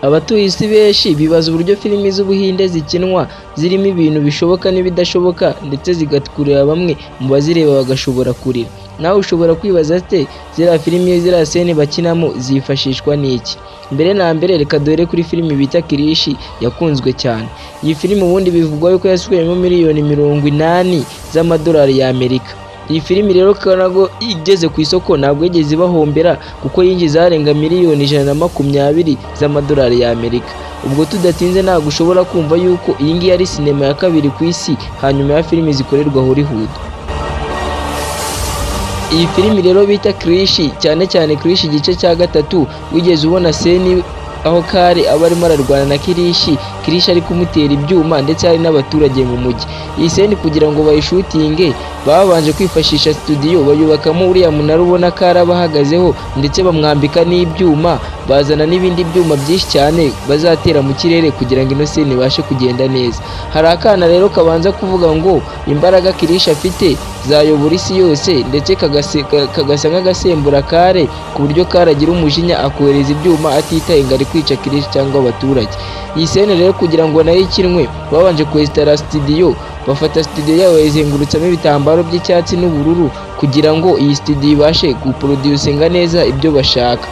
Abatuye isi benshi bibaza uburyo filimi z'Ubuhinde zikinwa zirimo ibintu bishoboka n'ibidashoboka ndetse zigakurura bamwe mu bazireba bagashobora kurira. Nawe ushobora kwibaza ate ziriya filimi iyo ziriya sene bakinamo zifashishwa n'iki? Mbere na mbere reka duhere kuri filimi bita Kirishi yakunzwe cyane. Iyi filimi ubundi bivugwa yuko yasweyemo miliyoni 80 z'amadolari y'Amerika. Iyi filimi rero kanago igeze ku isoko ntabwo yigeze bahombera kuko yinjiza arenga miliyoni 120 z'amadolari y'Amerika. Ubwo tudatinze ntabwo ushobora kumva yuko iyi ngiyi ari sinema ya kabiri ku isi hanyuma ya filimi zikorerwa Hollywood. Iyi filimi rero bita Kirishi, cyane cyane Kirishi igice cya gatatu, wigeze ubona seni aho Kale aba arimo ararwana na Kirishi ari kumutera ibyuma ndetse hari n'abaturage mu mujyi. Iyi seni kugira ngo bayishutinge babanje kwifashisha studio bayubakamo uriya munara ubona Kale aba ahagazeho ndetse bamwambika n'ibyuma, bazana n'ibindi byuma byinshi cyane bazatera mu kirere kugira ngo ino seni ibashe kugenda neza. Hari akana rero kabanza kuvuga ngo imbaraga Kirishi afite zayobora isi yose ndetse kagasa nk'agasembura Kale ku buryo Kale agira umujinya akohereza ibyuma atitaye ngo ari kwica Kirishi cyangwa abaturage. Iyi sene rero kugira ngo nayo ikinwe babanje kwesitara studio, bafata studio yabo bayizengurutsamo ibitambaro by'icyatsi n'ubururu kugira ngo iyi studio ibashe guproducinga neza ibyo bashaka.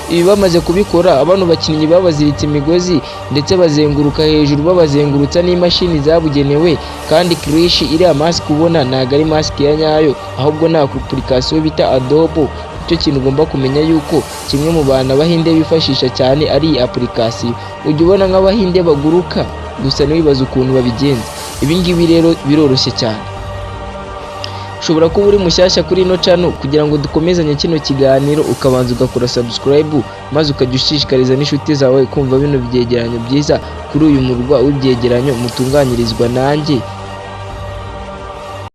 Ibi bamaze kubikora abantu bakinnyi babaziritse imigozi ndetse bazenguruka hejuru babazengurutsa n'imashini zabugenewe, kandi Kirishi iriya mask ubona ntago ari mask ya nyayo ahubwo ni application bita Adobe. Icyo kintu ugomba kumenya yuko kimwe mu bantu Abahinde bifashisha cyane ari iyi application. Ujya ubona nk'Abahinde baguruka gusa ntiwibaze ukuntu babigenza. Ibi ngibi rero biroroshye cyane. Ushobora kuba uri mushyashya kuri ino channel kugira ngo dukomezanye kino kiganiro ukabanza ugakora subscribe maze ukajya ushishikariza n'inshuti zawe kumva bino byegeranyo byiza kuri uyu murwa w'ibyegeranyo mutunganyirizwa nanjye